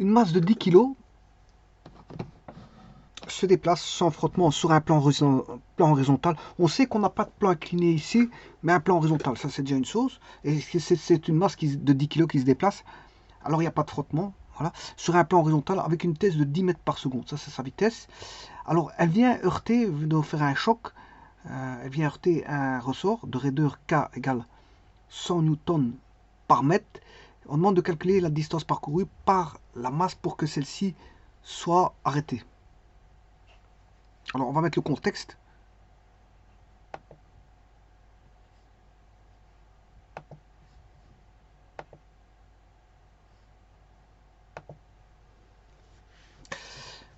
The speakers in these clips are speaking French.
une masse de 10 kg se déplace sans frottement sur un plan horizontal. On sait qu'on n'a pas de plan incliné ici, mais un plan horizontal, ça c'est déjà une chose. Et c'est une masse de 10 kg qui se déplace, alors il n'y a pas de frottement. Voilà, sur un plan horizontal avec une vitesse de 10 mètres par seconde, ça c'est sa vitesse. Alors elle vient heurter, de faire un choc, elle vient heurter un ressort de raideur K égale 100 newtons par mètre. On demande de calculer la distance parcourue par la masse pour que celle-ci soit arrêtée. Alors on va mettre le contexte.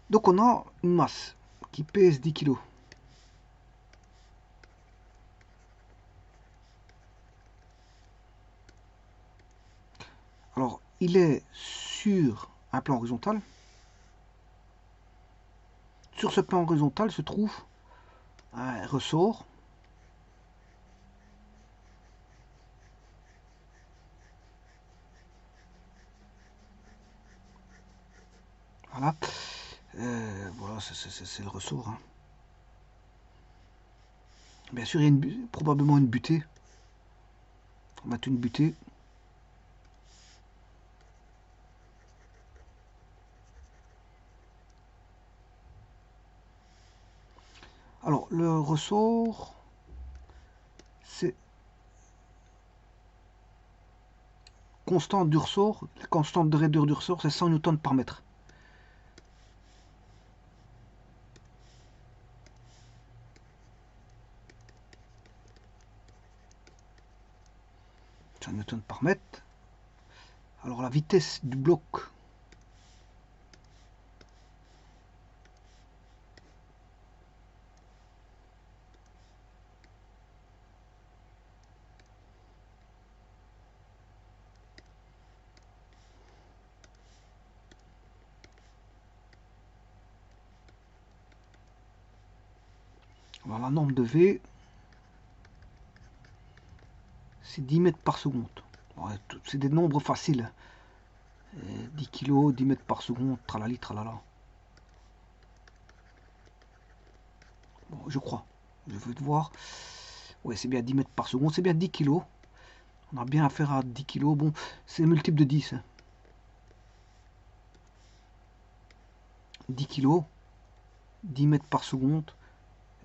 Donc on a une masse qui pèse 10 kg. Alors il est sur un plan horizontal. Sur ce plan horizontal se trouve un ressort. Voilà. Voilà, c'est le ressort. Hein. Bien sûr, il y a probablement une butée. On va mettre une butée. Alors, le ressort, c'est constante du ressort, la constante de raideur du ressort, c'est 100 newtons par mètre. Newton par mètre. Alors la vitesse du bloc, alors la norme de V, c'est 10 mètres par seconde. Ouais, c'est des nombres faciles. 10 kg, 10 mètres par seconde, tralali, tralala. Bon, je crois. Je veux te voir. Ouais, c'est bien 10 mètres par seconde, c'est bien 10 kg. On a bien affaire à 10 kg. Bon, c'est multiple de 10. Hein. 10 kg, 10 mètres par seconde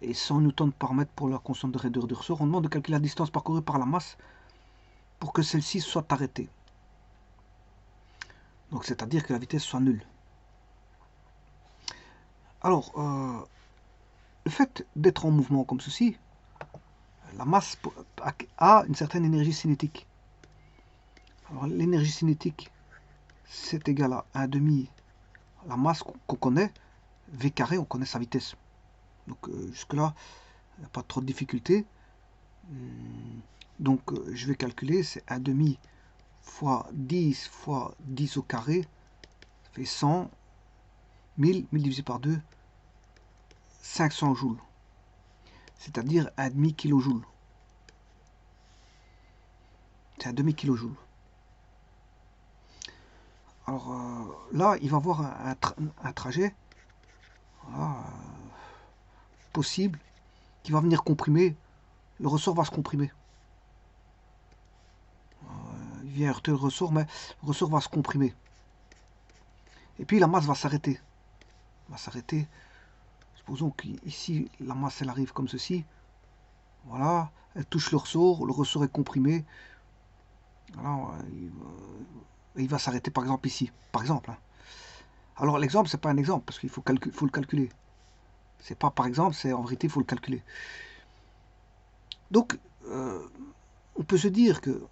et 100 newtons par mètre pour la constante de raideur du ressort. On demande de calculer la distance parcourue par la masse pour que celle-ci soit arrêtée. Donc c'est-à-dire que la vitesse soit nulle. Alors, le fait d'être en mouvement comme ceci, la masse a une certaine énergie cinétique. Alors l'énergie cinétique, c'est égal à 1 demi la masse qu'on connaît, V carré, on connaît sa vitesse. Donc jusque-là, il n'y a pas trop de difficultés. Donc je vais calculer, c'est 1 demi fois 10 au carré, ça fait 100, 1000 divisé par 2, 500 joules. C'est-à-dire 1 demi kilojoule. C'est un demi-kilojoule. Alors là, il va avoir un trajet voilà, possible qui va venir comprimer. Le ressort va se comprimer. Il vient heurter le ressort, mais le ressort va se comprimer. Et puis la masse va s'arrêter. Va s'arrêter. Supposons qu'ici, la masse, elle arrive comme ceci. Voilà, elle touche le ressort est comprimé. Voilà, il va s'arrêter par exemple ici. Par exemple. Hein. Alors l'exemple, c'est pas un exemple, parce qu'il faut le calculer. C'est pas par exemple, c'est en vérité, il faut le calculer. Donc, on peut se dire que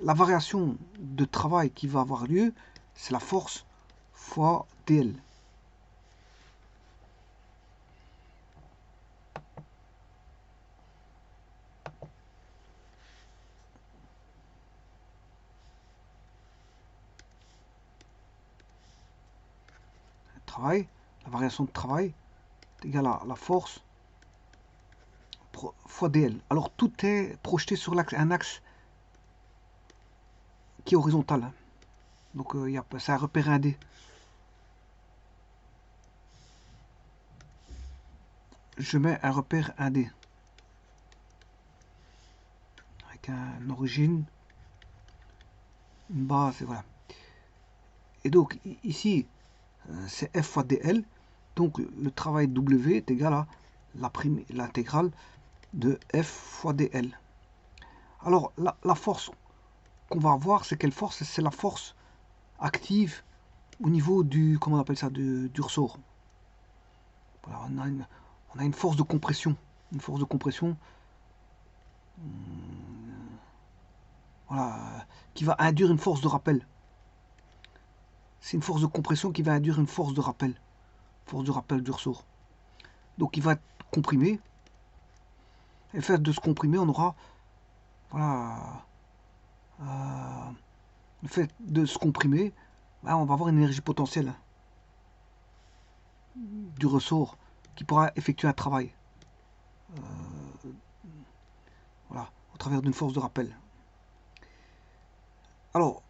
la variation de travail qui va avoir lieu, c'est la force fois dl. Travail, la variation de travail est égale à la force fois dl. Alors tout est projeté sur un axe qui est horizontal. Donc c'est un repère indé. Je mets un repère indé. Avec une origine, une base, et voilà. Et donc ici, c'est F fois dl. Donc le travail W est égal à l'intégrale de F fois dl. Alors la force qu'on va avoir, c'est quelle force? C'est la force active au niveau du, comment on appelle ça, du ressort. Voilà, on a une force de compression. Une force de compression, voilà, qui va induire une force de rappel. C'est une force de compression qui va induire une force de rappel. Force de rappel du ressort. Donc il va être comprimé. Et le fait de se comprimer, on aura, voilà, le fait de se comprimer, ben, on va avoir une énergie potentielle du ressort qui pourra effectuer un travail. Voilà, au travers d'une force de rappel. Alors,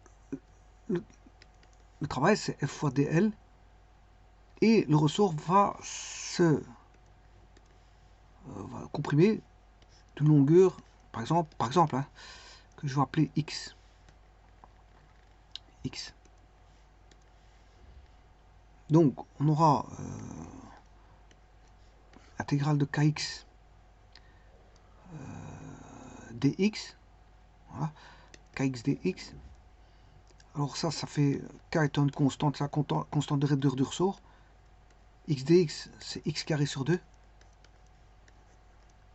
le travail, c'est F fois dl. Et le ressort va se va comprimer d'une longueur, par exemple hein, que je vais appeler x. Donc, on aura intégrale de kx dx. Voilà, kx dx. Alors ça fait k étant une constante, la constante de raideur du ressort. X dx, c'est x carré sur 2.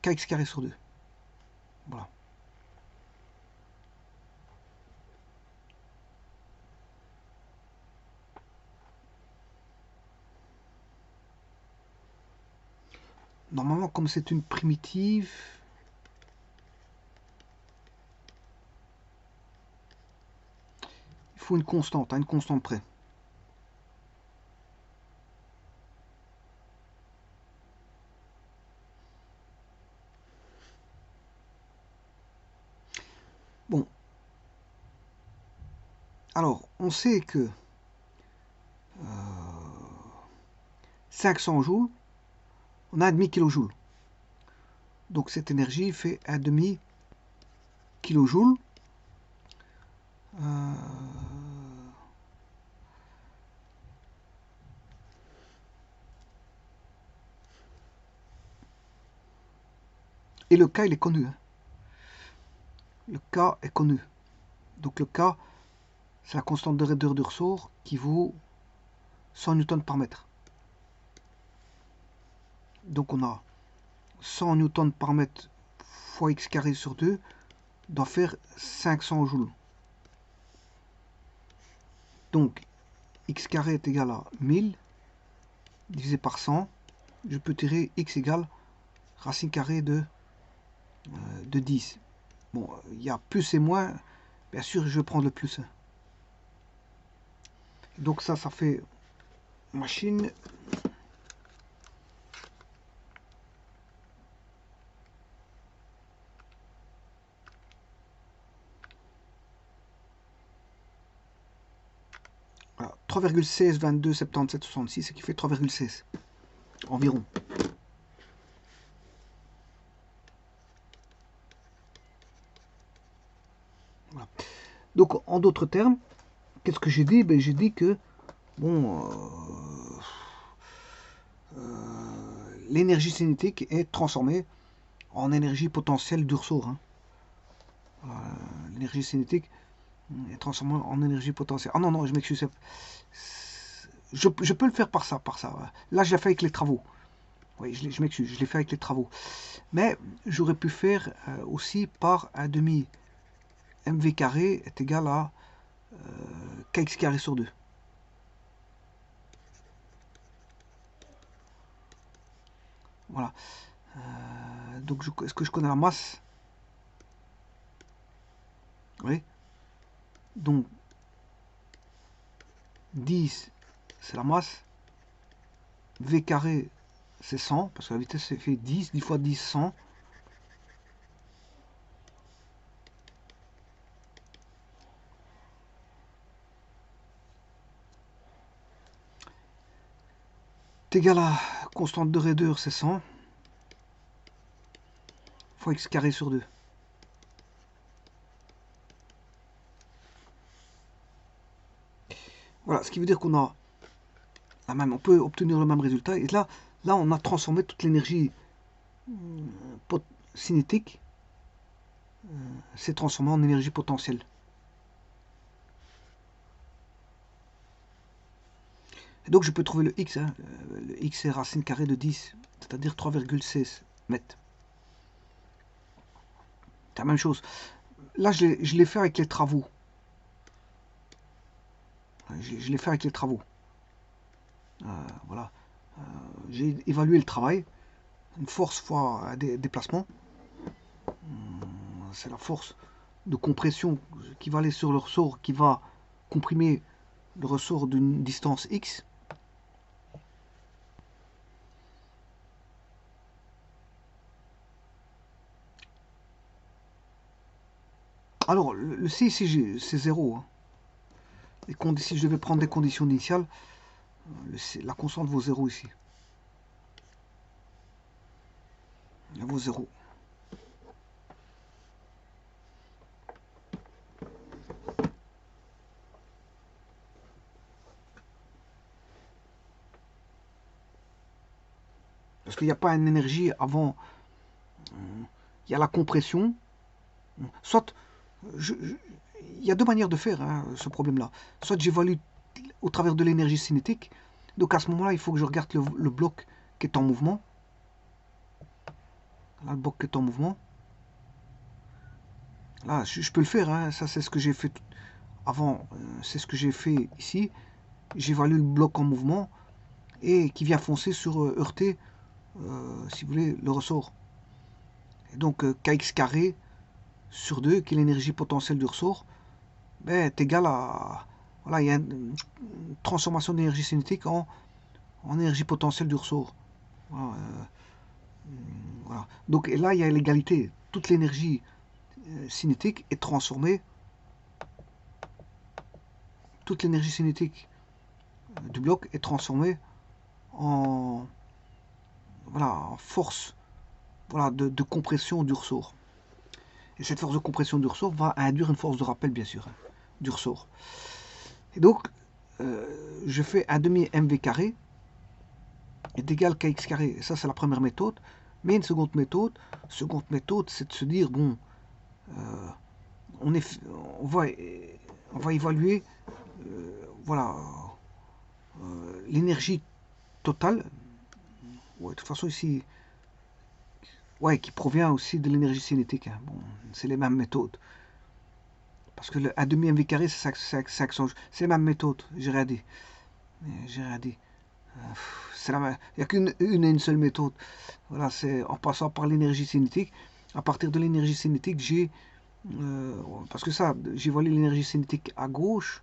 Kx carré sur 2. Voilà. Normalement, comme c'est une primitive, il faut une constante, à une constante près. Bon. Alors, on sait que 500 joules, on a un demi kilojoule. Donc cette énergie fait un demi kilojoule. Et le K, il est connu. Hein. Le K est connu. Donc le K, c'est la constante de raideur du ressort qui vaut 100 newtons par mètre. Donc on a 100 newtons par mètre fois x carré sur 2 doit faire 500 joules. Donc x carré est égal à 1000 divisé par 100. Je peux tirer x égale racine carrée de 10. Bon, il y a plus et moins. Bien sûr, je vais prendre le plus. Donc ça fait machine. Voilà, 3,16, 22, 77, 66, ce qui fait 3,16 environ. Voilà. Donc en d'autres termes, qu'est-ce que j'ai dit? Ben, j'ai dit que bon, l'énergie cinétique est transformée en énergie potentielle du ressort. Hein. L'énergie cinétique est transformée en énergie potentielle. Ah non, non, je m'excuse. Je peux le faire par ça, Là, je l'ai fait avec les travaux. Oui, je m'excuse, je l'ai fait avec les travaux. Mais j'aurais pu faire aussi par un demi mv carré est égal à kx carré sur 2. Voilà. Donc, est-ce que je connais la masse? Oui. Donc, 10, c'est la masse. V carré, c'est 100, parce que la vitesse fait 10, 10 fois 10, 100. égal à constante de raideur, c'est 100, fois x carré sur 2. Voilà, ce qui veut dire qu'on a on peut obtenir le même résultat. Et là on a transformé toute l'énergie cinétique, c'est transformé en énergie potentielle. Et donc je peux trouver le x. Le x est racine carrée de 10, c'est-à-dire 3,16 mètres. C'est la même chose. Là, je l'ai fait avec les travaux. Je l'ai fait avec les travaux. Voilà. J'ai évalué le travail. Une force fois un déplacement. C'est la force de compression qui va aller sur le ressort, qui va comprimer le ressort d'une distance x. Alors, le C ici, c'est 0. Hein. Si je devais prendre des conditions initiales, la constante vaut 0 ici. Elle vaut 0. Parce qu'il n'y a pas une énergie avant. Il y a la compression. Soit, il y a deux manières de faire ce problème-là. Soit j'évalue au travers de l'énergie cinétique. Donc à ce moment-là, il faut que je regarde le bloc qui est en mouvement. Là, le bloc qui est en mouvement. Là, je peux le faire. Hein. Ça, c'est ce que j'ai fait avant. C'est ce que j'ai fait ici. J'évalue le bloc en mouvement et qui vient foncer sur heurter, si vous voulez, le ressort. Et donc kx carré sur 2, qui est l'énergie potentielle du ressort, ben, est égal à... Voilà, il y a une transformation d'énergie cinétique en énergie potentielle du ressort. Voilà, voilà. Donc et là, il y a l'égalité. Toute l'énergie cinétique est transformée. Toute l'énergie cinétique du bloc est transformée en, voilà, en force, voilà, de compression du ressort. Et cette force de compression du ressort va induire une force de rappel, bien sûr, hein, du ressort. Et donc, je fais un demi mv carré est égal à kx carré. Et ça, c'est la première méthode. Mais une seconde méthode, c'est de se dire, bon, on va évaluer, voilà, l'énergie totale. Ouais, de toute façon, ici, ouais, qui provient aussi de l'énergie cinétique. Hein. Bon, c'est les mêmes méthodes. Parce que le A demi mv carré, c'est les mêmes méthodes. J'ai rien dit. J'ai rien dit. Il n'y a qu'une et une seule méthode. Voilà, c'est en passant par l'énergie cinétique. À partir de l'énergie cinétique, j'ai... parce que ça, j'ai volé l'énergie cinétique à gauche.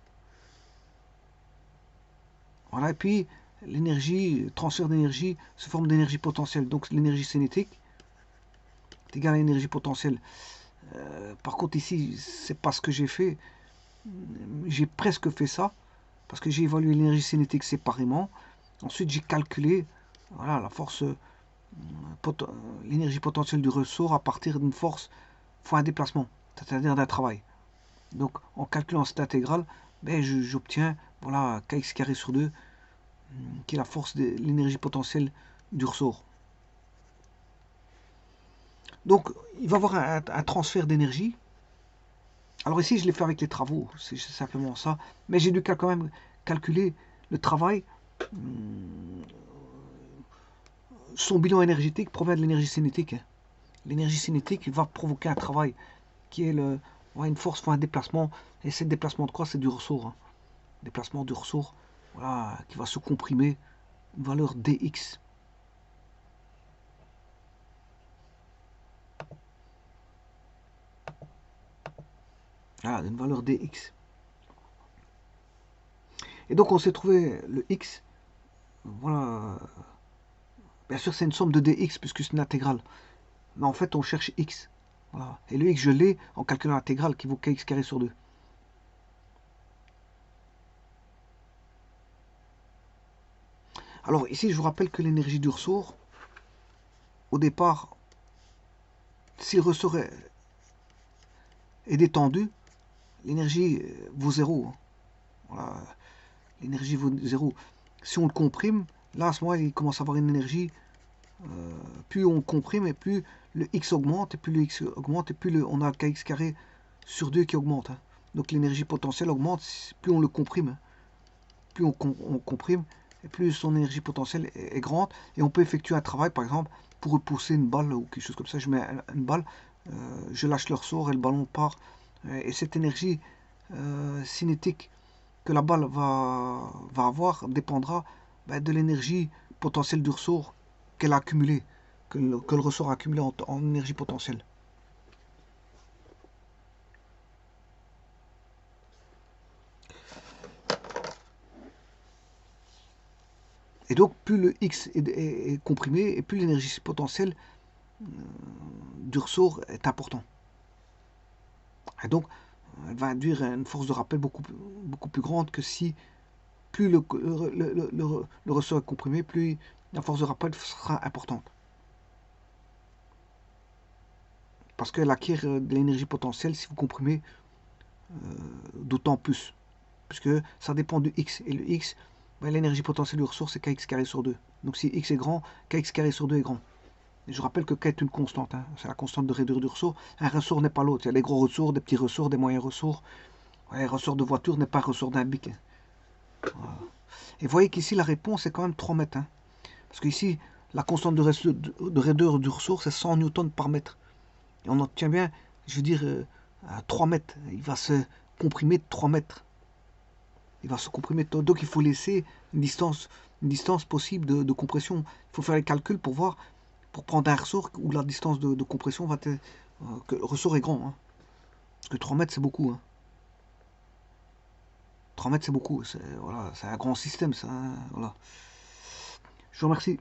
Voilà, et puis l'énergie, transfert d'énergie, sous forme d'énergie potentielle. Donc l'énergie cinétique est égale à l'énergie potentielle. Par contre, ici, c'est pas ce que j'ai fait. J'ai presque fait ça. Parce que j'ai évalué l'énergie cinétique séparément. Ensuite, j'ai calculé voilà, la force, l'énergie potentielle du ressort à partir d'une force fois un déplacement, c'est-à-dire d'un travail. Donc, en calculant cette intégrale, ben, j'obtiens voilà, kx carré sur 2, qui est la force de l'énergie potentielle du ressort. Donc, il va y avoir un transfert d'énergie. Alors ici, je l'ai fait avec les travaux, c'est simplement ça. Mais j'ai dû quand même calculer le travail. Son bilan énergétique provient de l'énergie cinétique. Hein. L'énergie cinétique va provoquer un travail qui est une force fois un déplacement. Et ce déplacement de quoi? C'est du ressort. Hein. Déplacement du ressort voilà, qui va se comprimer une valeur dx. Voilà, une valeur dx. Et donc on s'est trouvé le x. Voilà. Bien sûr c'est une somme de dx puisque c'est une intégrale. Mais en fait on cherche x. Voilà. Et le x je l'ai en calculant l'intégrale qui vaut kx carré sur 2. Alors ici, je vous rappelle que l'énergie du ressort, au départ, si le ressort est détendu, l'énergie vaut zéro. Voilà. L'énergie vaut zéro. Si on le comprime, là à ce moment-là, il commence à avoir une énergie. Plus on comprime, et plus le x augmente, et plus le x augmente, et plus on a le kx carré sur 2 qui augmente. Hein. Donc l'énergie potentielle augmente, plus on le comprime. Hein. Plus on comprime, et plus son énergie potentielle est grande. Et on peut effectuer un travail, par exemple, pour repousser une balle ou quelque chose comme ça. Je mets une balle, je lâche le ressort et le ballon part. Et cette énergie cinétique que la balle va avoir dépendra de l'énergie potentielle du ressort qu'elle a accumulée, que le ressort a accumulé en énergie potentielle. Et donc, plus le X est comprimé, et plus l'énergie potentielle du ressort est important. Et donc, elle va induire une force de rappel beaucoup plus grande que si plus le ressort est comprimé, plus la force de rappel sera importante. Parce qu'elle acquiert de l'énergie potentielle si vous comprimez d'autant plus. Puisque ça dépend du X. Et le X, l'énergie potentielle du ressort, c'est kx carré sur 2. Donc si X est grand, kx carré sur 2 est grand. Et je rappelle que K est une constante. Hein. C'est la constante de raideur du ressort. Un ressort n'est pas l'autre. Il y a des gros ressorts, des petits ressorts, des moyens ressorts. Un ressort de voiture n'est pas un ressort d'un bic. Voilà. Et vous voyez qu'ici, la réponse est quand même 3 mètres. Hein. Parce qu'ici, la constante de raideur du ressort, c'est 100 newtons par mètre. Et on obtient bien, je veux dire, à 3 mètres. Il va se comprimer de 3 mètres. Il va se comprimer. Donc il faut laisser une distance possible de compression. Il faut faire les calculs pour voir, pour prendre un ressort où la distance de compression va être, que le ressort est grand. Hein. Parce que 3 mètres c'est beaucoup. Hein. 3 mètres c'est beaucoup. Voilà, c'est un grand système ça. Hein. Voilà. Je vous remercie.